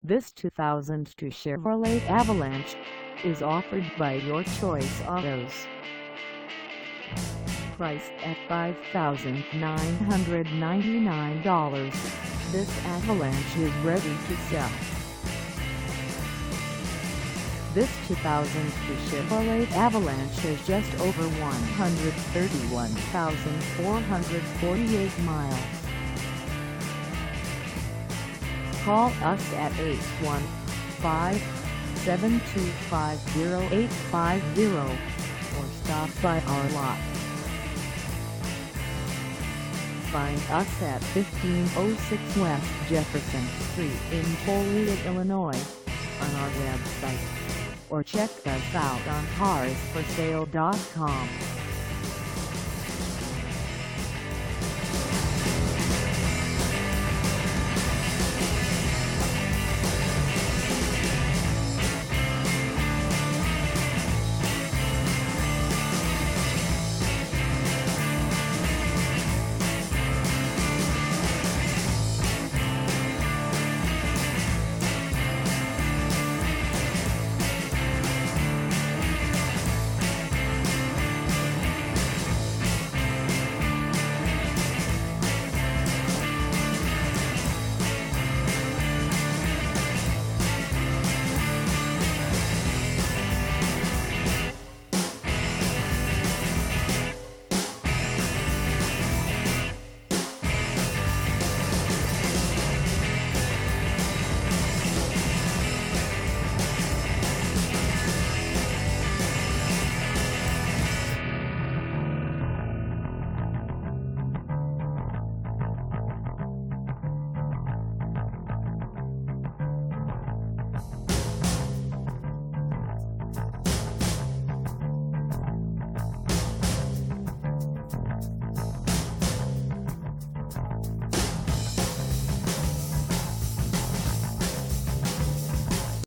This 2002 Chevrolet Avalanche is offered by Your Choice Autos. Priced at $5,999, this Avalanche is ready to sell. This 2002 Chevrolet Avalanche has just over 131,448 miles. Call us at 815-725-0850 or stop by our lot. Find us at 1506 West Jefferson Street in Joliet, Illinois, on our website, or check us out on carsforsale.com.